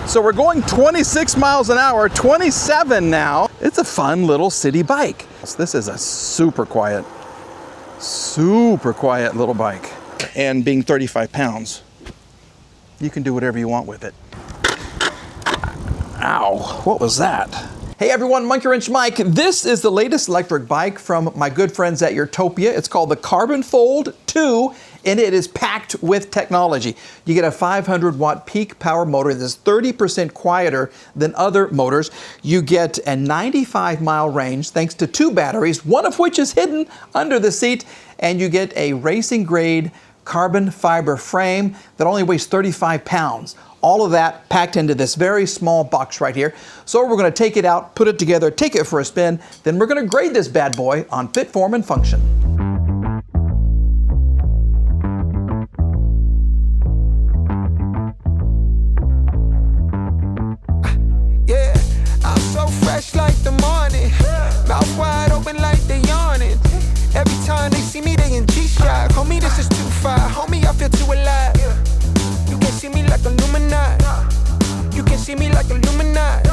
So we're going 26 miles an hour, 27 now. It's a fun little city bike. So this is a super quiet little bike. And being 35 pounds, you can do whatever you want with it. Ow, what was that? Hey everyone, Monkey Wrench Mike. This is the latest electric bike from my good friends at Urtopia. It's called the Carbon Fold 2, and it is packed with technology. You get a 500 watt peak power motor that's 30% quieter than other motors. You get a 95 mile range thanks to 2 batteries, one of which is hidden under the seat, and you get a racing grade carbon fiber frame that only weighs 35 pounds. All of that packed into this very small box right here. So we're going to take it out, put it together, take it for a spin, then we're going to grade this bad boy on fit, form, and function. Yeah, I'm so fresh like the morning, mouth wide open like they yawning. Every time they see me, they in G-Shock. Homie, this is too far. Homie, I feel too alive. You can see me like Illuminati. You can see me like Illuminati.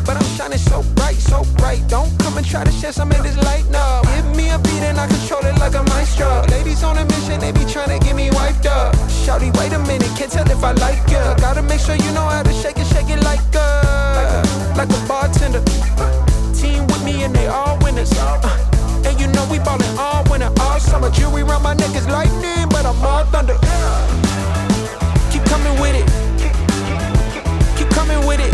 But I'm shining so bright, so bright. Don't come and try to share some of this light, no. Give me a beat and I control it like a maestro. Ladies on a mission, they be trying to get me wiped up. Shawty, wait a minute, can't tell if I like ya. Gotta make sure you know how to shake it like a bartender. Team with me and they all winners. And you know we ballin' all winter, all summer. Jewelry around my neck is lightning, but I'm all thunder. Keep coming with it. Keep coming with it.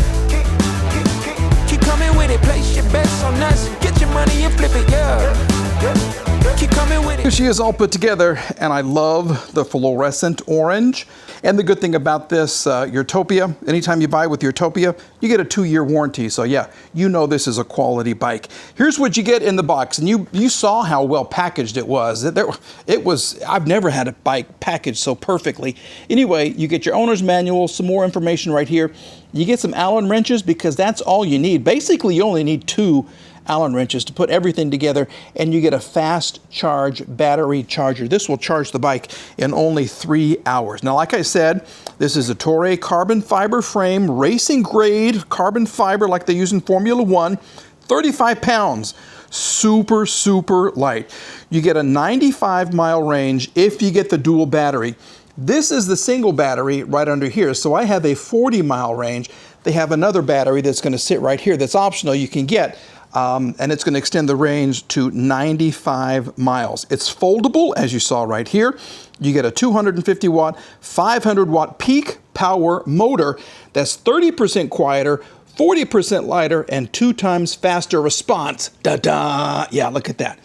Keep coming with it. Place your bets on us. Get your money and flip it, yeah. Keep coming with it. Here she is all put together, and I love the fluorescent orange. And the good thing about this Urtopia, anytime you buy with Urtopia, you get a 2-year warranty. So yeah, you know this is a quality bike. Here's what you get in the box, and you saw how well packaged it was. I've never had a bike packaged so perfectly. Anyway, you get your owner's manual, some more information right here. You get some Allen wrenches because that's all you need. Basically, you only need 2 Allen wrenches to put everything together, and you get a fast charge battery charger. This will charge the bike in only 3 hours. Now, like I said, this is a Toray carbon fiber frame, racing grade carbon fiber like they use in Formula 1, 35 pounds, super, super light. You get a 95 mile range if you get the dual battery. This is the single battery right under here, so I have a 40 mile range. They have another battery that's going to sit right here that's optional you can get. And it's going to extend the range to 95 miles. It's foldable, as you saw right here. You get a 250 watt, 500 watt peak power motor that's 30% quieter, 40% lighter, and 2 times faster response. Da-da! Yeah, look at that.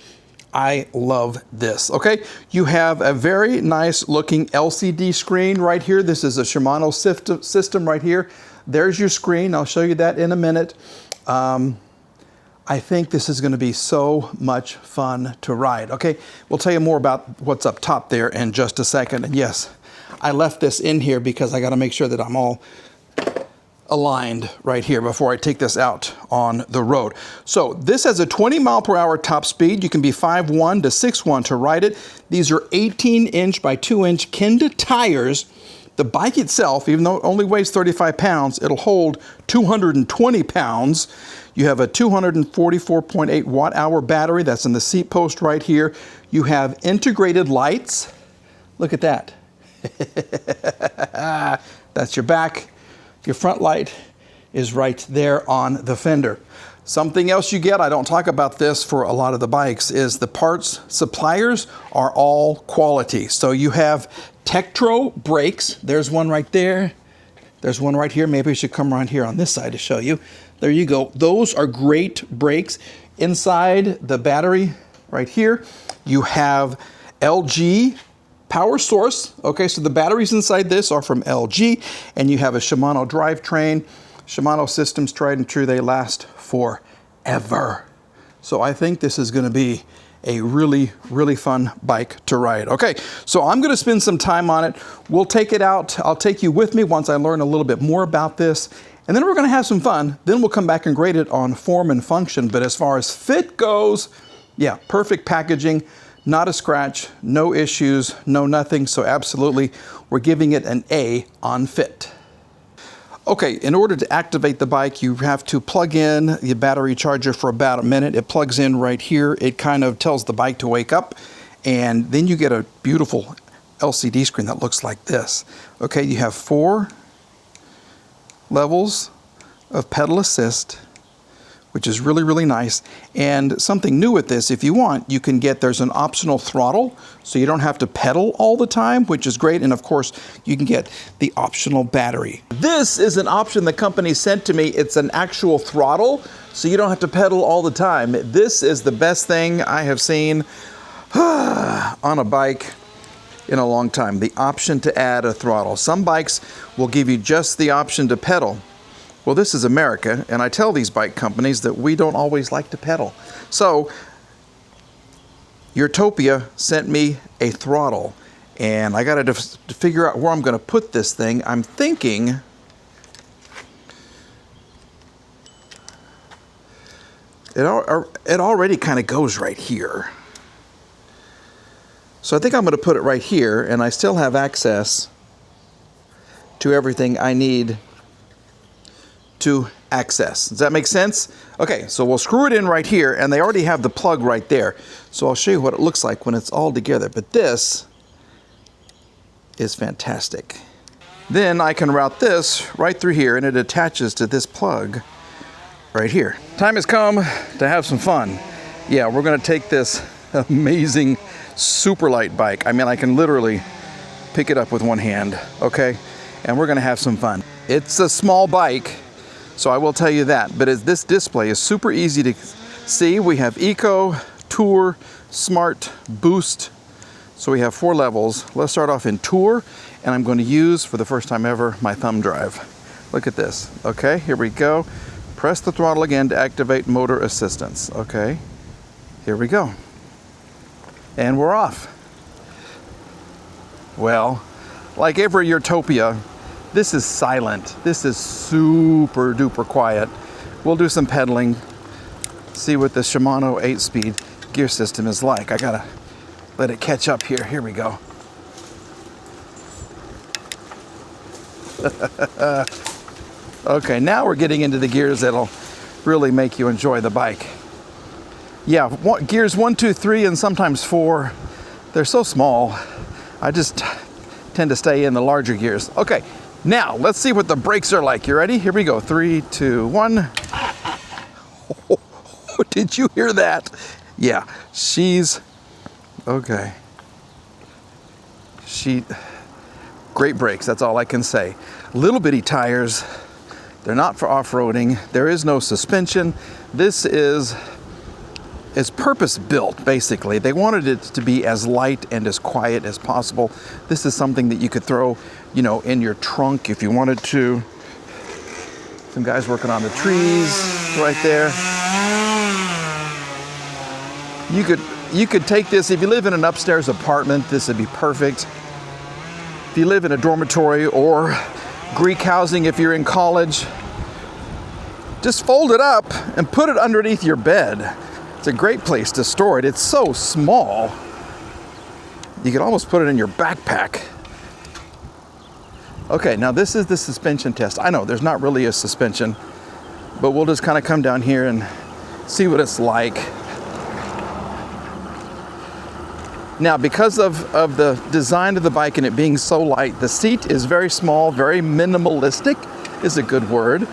I love this, okay? You have a very nice looking LCD screen right here. This is a Shimano system right here. There's your screen. I'll show you that in a minute. I think this is going to be so much fun to ride. Okay, we'll tell you more about what's up top there in just a second. And yes, I left this in here because I got to make sure that I'm all aligned right here before I take this out on the road. So this has a 20 mile per hour top speed. You can be 5'1" to 6'1" to ride it. These are 18-inch by 2-inch Kenda tires. The bike itself, even though it only weighs 35 pounds, it'll hold 220 pounds. You have a 244.8 watt-hour battery that's in the seat post right here. You have integrated lights. Look at that. That's your back. Your front light is right there on the fender. Something else you get, I don't talk about this for a lot of the bikes, is the parts suppliers are all quality. So you have Tektro brakes. There's one right there. There's one right here. Maybe I should come around here on this side to show you. There you go. Those are great brakes. Inside the battery right here, you have LG power source. Okay, so the batteries inside this are from LG, and you have a Shimano drivetrain. Shimano systems, tried and true, they last forever. So I think this is going to be a really, really fun bike to ride. Okay, so I'm going to spend some time on it. We'll take it out. I'll take you with me once I learn a little bit more about this. And then we're going to have some fun. Then we'll come back and grade it on form and function. But as far as fit goes, yeah, perfect packaging, not a scratch, no issues, no nothing. So absolutely, we're giving it an A on fit. Okay, in order to activate the bike, you have to plug in the battery charger for about a minute. It plugs in right here. It kind of tells the bike to wake up, and then you get a beautiful LCD screen that looks like this. Okay, you have 4 levels of pedal assist, which is really, really nice. And something new with this, if you want, you can get, there's an optional throttle, so you don't have to pedal all the time, which is great. And of course, you can get the optional battery. This is an option the company sent to me. It's an actual throttle, so you don't have to pedal all the time. This is the best thing I have seen on a bike in a long time. The option to add a throttle. Some bikes will give you just the option to pedal. Well, this is America, and I tell these bike companies that we don't always like to pedal. So, Urtopia sent me a throttle, and I got to figure out where I'm going to put this thing. I'm thinking it already kind of goes right here. So I think I'm going to put it right here, and I still have access to everything I need to access. Does that make sense? Okay, so we'll screw it in right here, and they already have the plug right there. So I'll show you what it looks like when it's all together. But this is fantastic. Then I can route this right through here, and it attaches to this plug right here. Time has come to have some fun. Yeah, we're gonna take this amazing super light bike. I mean, I can literally pick it up with one hand, okay? And we're gonna have some fun. It's a small bike, so I will tell you that, but this display is super easy to see. We have Eco, Tour, Smart, Boost. So we have 4 levels. Let's start off in Tour, and I'm going to use, for the first time ever, my thumb drive. Look at this. Okay, here we go. Press the throttle again to activate motor assistance. Okay, here we go. And we're off. Well, like every Urtopia, this is silent. This is super duper quiet. We'll do some pedaling, see what the Shimano 8-speed gear system is like. I gotta let it catch up here. Here we go. Okay, now we're getting into the gears that'll really make you enjoy the bike. Yeah, gears 1, 2, 3, and sometimes 4. They're so small. I just tend to stay in the larger gears. Okay. Now, let's see what the brakes are like. You ready? Here we go. 3, 2, 1. Oh, did you hear that? Yeah, she's okay. Great brakes, that's all I can say. Little bitty tires. They're not for off-roading. There is no suspension. This is purpose-built, basically. They wanted it to be as light and as quiet as possible. This is something that you could throw, you know, in your trunk if you wanted to. Some guys working on the trees right there. You could take this, if you live in an upstairs apartment, this would be perfect. If you live in a dormitory or Greek housing, if you're in college, just fold it up and put it underneath your bed. It's a great place to store it. It's so small. You could almost put it in your backpack. Okay, now this is the suspension test. I know there's not really a suspension, but we'll just kind of come down here and see what it's like. Now, because of the design of the bike and it being so light, the seat is very small, very minimalistic is a good word.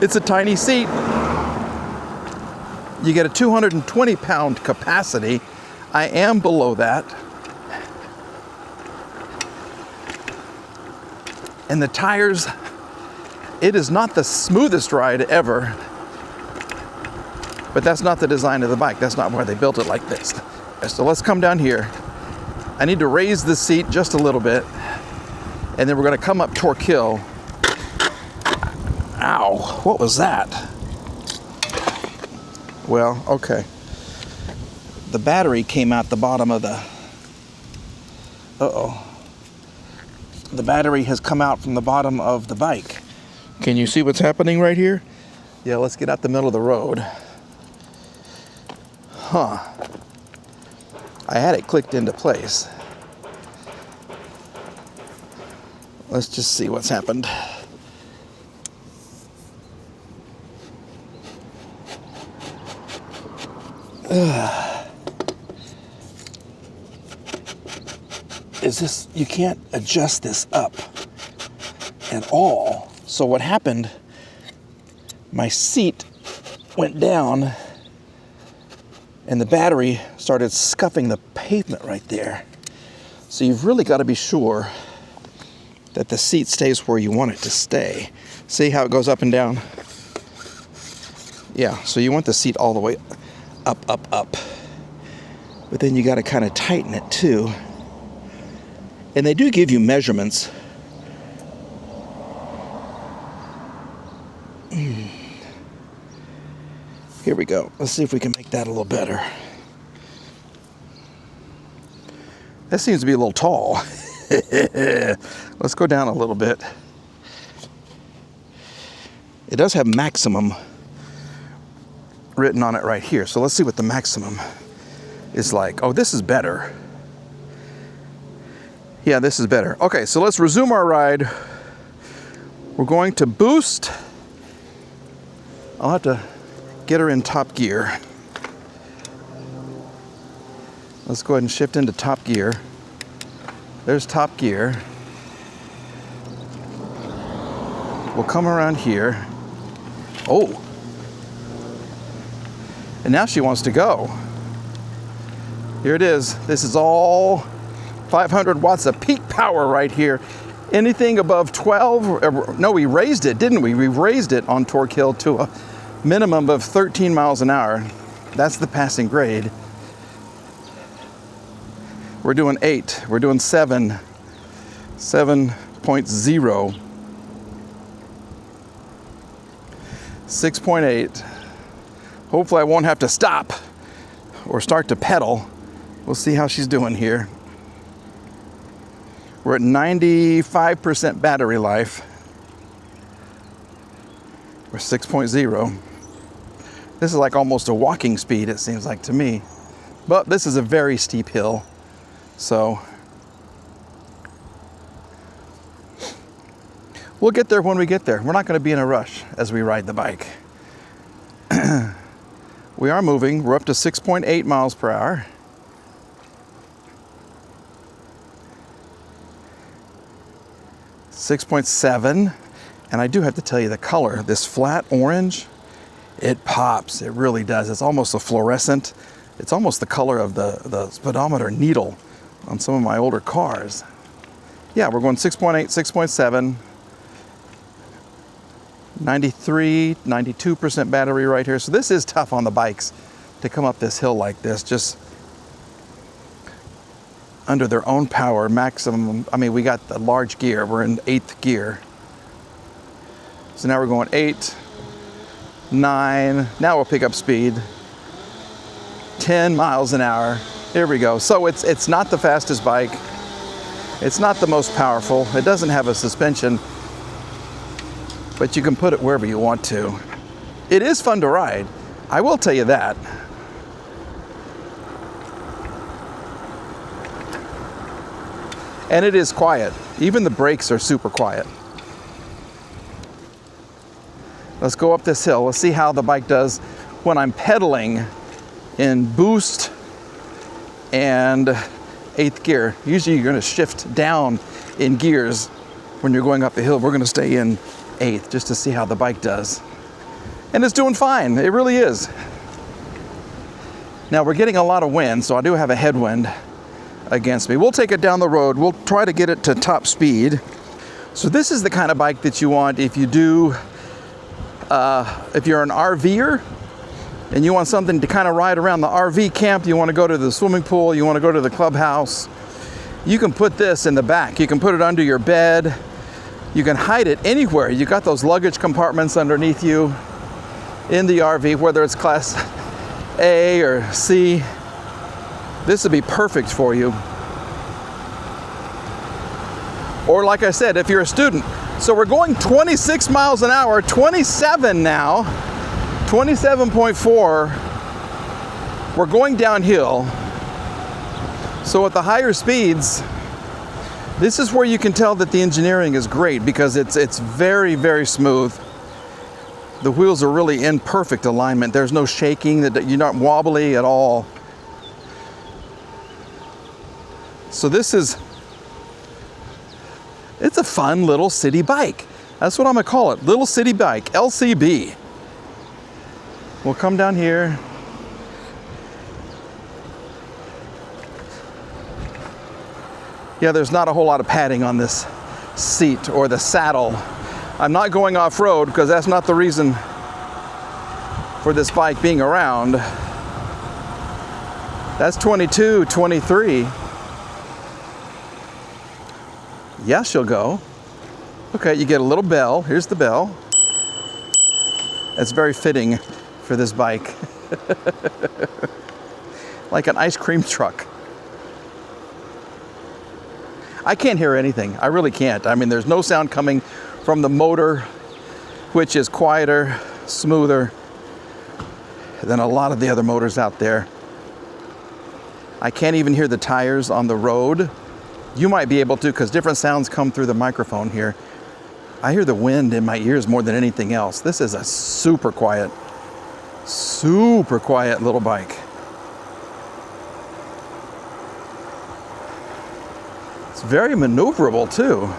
It's a tiny seat. You get a 220-pound capacity. I am below that. And the tires, it is not the smoothest ride ever, but that's not the design of the bike. That's not why they built it like this. So let's come down here. I need to raise the seat just a little bit, and then we're gonna come up Torque Hill. Ow, what was that? Well, okay. The battery came out the bottom of the, the battery has come out from the bottom of the bike. Can you see what's happening right here? Yeah, let's get out the middle of the road. Huh. I had it clicked into place. Let's just see what's happened. is this, you can't adjust this up at all. So what happened, my seat went down and the battery started scuffing the pavement right there. So you've really got to be sure that the seat stays where you want it to stay. See how it goes up and down? Yeah, so you want the seat all the way up, up, up. But then you got to kind of tighten it too. And they do give you measurements. Here we go. Let's see if we can make that a little better. That seems to be a little tall. Let's go down a little bit. It does have maximum written on it right here. So let's see what the maximum is like. Oh, this is better. Yeah, this is better. Okay, so let's resume our ride. We're going to boost. I'll have to get her in top gear. Let's go ahead and shift into top gear. There's top gear. We'll come around here. Oh. And now she wants to go. Here it is. This is all 500 watts of peak power right here. Anything above 12, no, we raised it, didn't we? We raised it on Torque Hill to a minimum of 13 miles an hour. That's the passing grade. We're doing 8, we're doing 7, 7.0, 6.8. Hopefully I won't have to stop or start to pedal. We'll see how she's doing here. We're at 95% battery life. We're 6.0. This is like almost a walking speed, it seems like to me. But this is a very steep hill. So we'll get there when we get there. We're not going to be in a rush as we ride the bike. We are moving. We're up to 6.8 miles per hour. .7, and I do have to tell you the color, this flat orange, it pops, it really does. It's almost a fluorescent. It's almost the color of the speedometer needle on some of my older cars. Yeah, we're going 6.8, 6.7, 93, 92% battery right here. So this is tough on the bikes to come up this hill like this, just under their own power, maximum. I mean, we got the large gear. We're in 8th gear. So now we're going 8, 9. Now we'll pick up speed. 10 miles an hour. Here we go. So it's not the fastest bike. It's not the most powerful. It doesn't have a suspension, but you can put it wherever you want to. It is fun to ride. I will tell you that. And it is quiet. Even the brakes are super quiet. Let's go up this hill. Let's see how the bike does when I'm pedaling in boost and 8th gear. Usually you're going to shift down in gears when you're going up the hill. We're going to stay in 8th just to see how the bike does. And it's doing fine. It really is. Now we're getting a lot of wind, so I do have a headwind against me. We'll take it down the road. We'll try to get it to top speed. So this is the kind of bike that you want if you do, if you're an RVer and you want something to kind of ride around the RV camp, you want to go to the swimming pool, you want to go to the clubhouse, you can put this in the back. You can put it under your bed. You can hide it anywhere. You got those luggage compartments underneath you in the RV, whether it's class A or C. This would be perfect for you. Or like I said, if you're a student. So we're going 26 miles an hour, 27 now, 27.4. We're going downhill. So at the higher speeds, this is where you can tell that the engineering is great because it's very, very smooth. The wheels are really in perfect alignment. There's no shaking, that you're not wobbly at all. So this is, it's a fun little city bike. That's what I'm gonna call it, little city bike, LCB. We'll come down here. Yeah, there's not a whole lot of padding on this seat or the saddle. I'm not going off-road because that's not the reason for this bike being around. That's 22, 23. Yes, you'll go. Okay, you get a little bell. Here's the bell. That's very fitting for this bike. Like an ice cream truck. I can't hear anything. I really can't. I mean, there's no sound coming from the motor, which is quieter, smoother than a lot of the other motors out there. I can't even hear the tires on the road. You might be able to, because different sounds come through the microphone here. I hear the wind in my ears more than anything else. This is a super quiet little bike. It's very maneuverable too.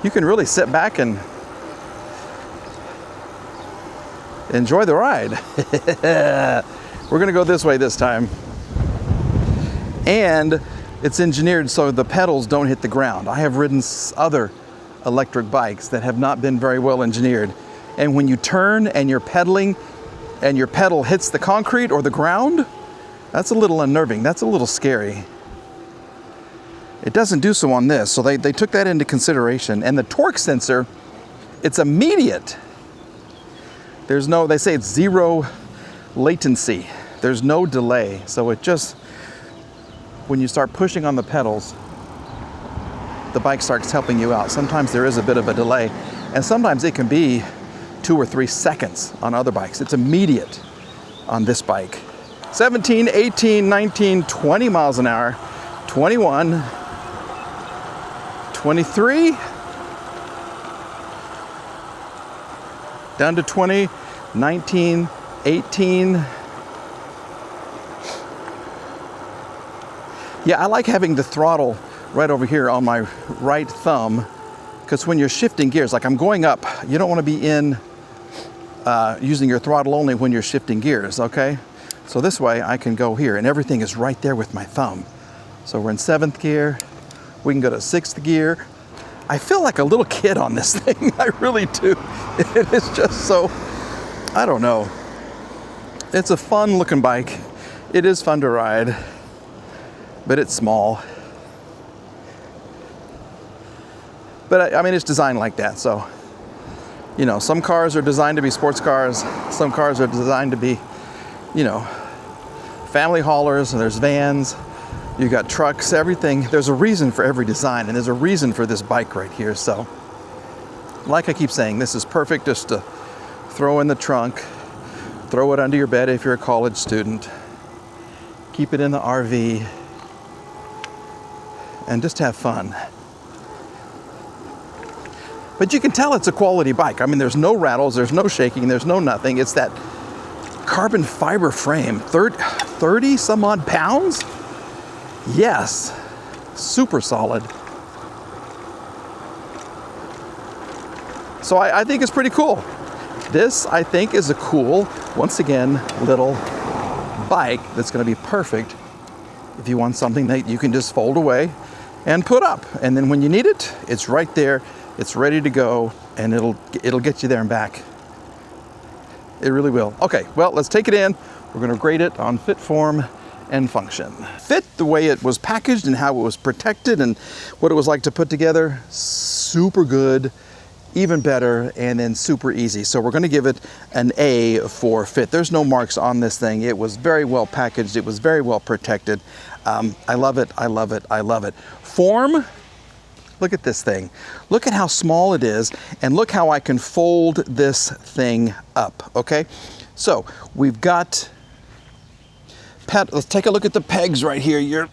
You can really sit back and enjoy the ride. We're gonna go this way this time. And it's engineered so the pedals don't hit the ground. I have ridden other electric bikes that have not been very well engineered. And when you turn and you're pedaling and your pedal hits the concrete or the ground, that's a little unnerving. That's a little scary. It doesn't do so on this, so they took that into consideration. And the torque sensor, it's immediate. There's no, they say it's zero latency. There's no delay. So it just, when you start pushing on the pedals, the bike starts helping you out. Sometimes there is a bit of a delay, and sometimes it can be 2 or 3 seconds on other bikes. It's immediate on this bike. 17, 18, 19, 20 miles an hour, 21, 23, down to 20, 19, 18. Yeah, I like having the throttle right over here on my right thumb, because when you're shifting gears, like I'm going up, you don't want to be in using your throttle only when you're shifting gears, okay? So this way I can go here and everything is right there with my thumb. So we're in 7th gear. We can go to 6th gear. I feel like a little kid on this thing. I really do. It is just so, I don't know. It's a fun looking bike. It is fun to ride, but it's small. But I mean, it's designed like that. So, you know, some cars are designed to be sports cars. Some cars are designed to be, you know, family haulers, and there's vans. You got trucks, everything. There's a reason for every design, and there's a reason for this bike right here. So, like I keep saying, this is perfect just to throw in the trunk, throw it under your bed if you're a college student, keep it in the RV, and just have fun. But you can tell it's a quality bike. I mean, there's no rattles, there's no shaking, there's no nothing. It's that carbon fiber frame, 30 some odd pounds? Yes, super solid. So I think it's pretty cool. This, I think, is a cool, once again, little bike that's gonna be perfect if you want something that you can just fold away and put up. And then when you need it, it's right there, it's ready to go, and it'll get you there and back. It really will. Okay, well, let's take it in. We're gonna grade it on fit, form, and function. Fit, the way it was packaged and how it was protected and what it was like to put together, super good, even better, and then super easy. So we're gonna give it an A for fit. There's no marks on this thing. It was very well packaged. It was very well protected. I love it, I love it, I love it. Form, look at this thing. Look at how small it is, and look how I can fold this thing up, okay? So we've got, let's take a look at the pegs right here.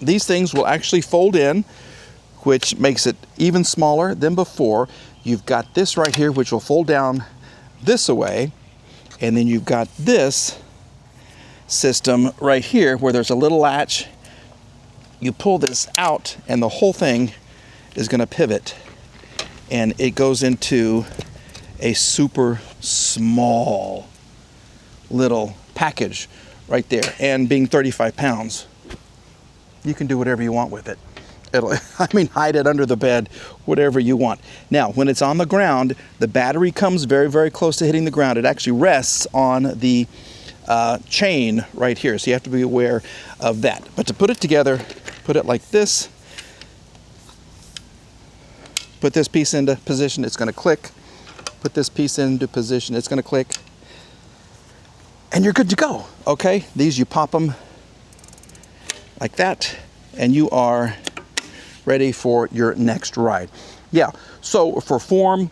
These things will actually fold in, which makes it even smaller than before. You've got this right here, which will fold down this away. And then you've got this system right here where there's a little latch. You pull this out and the whole thing is going to pivot. And it goes into a super small little package right there. And being 35 pounds, you can do whatever you want with it. Hide it under the bed, whatever you want. Now, when it's on the ground, the battery comes very, very close to hitting the ground. It actually rests on the chain right here, so you have to be aware of that. But to put it together, put it like this. Put this piece into position, it's going to click. Put this piece into position, it's going to click. And you're good to go, okay? These, you pop them like that, and you are ready for your next ride. Yeah, so for form,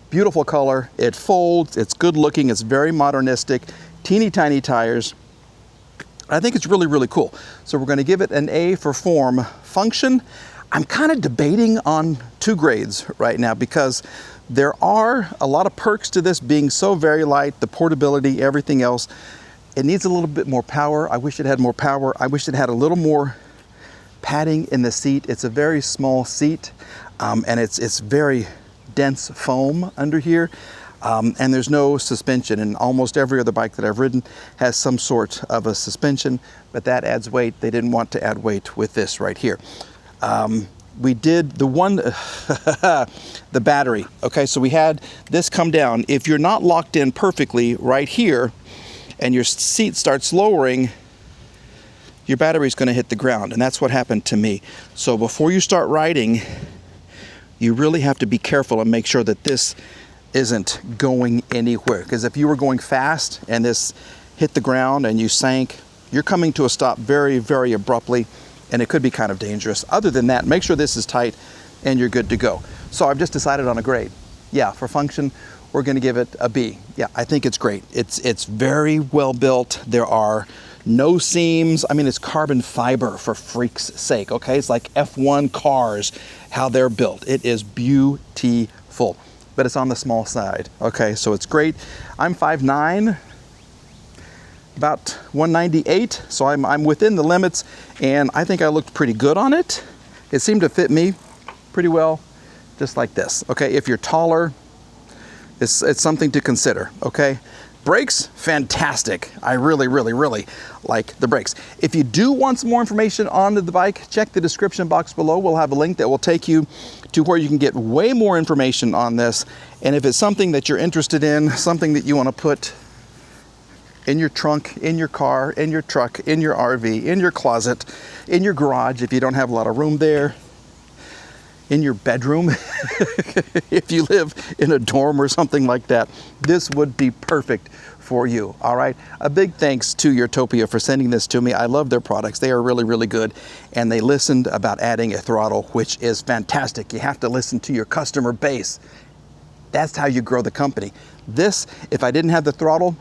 beautiful color, it folds, it's good looking, it's very modernistic, teeny tiny tires. I think it's really, really cool. So we're gonna give it an A for form. Function, I'm kind of debating on 2 grades right now because there are a lot of perks to this being so very light, the portability, everything else. It needs a little bit more power. I wish it had more power. I wish it had a little more padding in the seat. It's a very small seat, and it's very dense foam under here, and there's no suspension. And almost every other bike that I've ridden has some sort of a suspension, but that adds weight. They didn't want to add weight with this right here. We did the one, the battery. Okay, so we had this come down. If you're not locked in perfectly right here, and your seat starts lowering, your battery's going to hit the ground, and that's what happened to me. So before you start riding, you really have to be careful and make sure that this isn't going anywhere, because if you were going fast and this hit the ground and you sank, you're coming to a stop very, very abruptly, and it could be kind of dangerous. Other than that, make sure this is tight and you're good to go. So I've just decided on a grade. Yeah, for function, we're going to give it a B. Yeah, I think it's great. It's very well built. There are no seams. I mean, it's carbon fiber, for freak's sake, okay? It's like F1 cars, how they're built. It is beautiful, but it's on the small side, okay? So it's great. I'm 5'9", about 198, so I'm within the limits, and I think I looked pretty good on it. It seemed to fit me pretty well, just like this, okay? If you're taller, it's something to consider, okay? Brakes, fantastic. I really, really, really like the brakes. If you do want some more information on the bike, check the description box below. We'll have a link that will take you to where you can get way more information on this. And if it's something that you're interested in, something that you want to put in your trunk, in your car, in your truck, in your RV, in your closet, in your garage, if you don't have a lot of room there, in your bedroom, if you live in a dorm or something like that, this would be perfect for you, all right? A big thanks to Urtopia for sending this to me. I love their products. They are really, really good. And they listened about adding a throttle, which is fantastic. You have to listen to your customer base. That's how you grow the company. This, if I didn't have the throttle,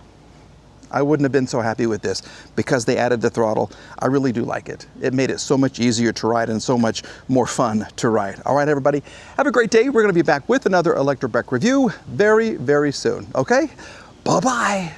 I wouldn't have been so happy with this. Because they added the throttle, I really do like it. It made it so much easier to ride and so much more fun to ride. All right, everybody, have a great day. We're gonna be back with another electric bike review very, very soon, okay? Bye-bye.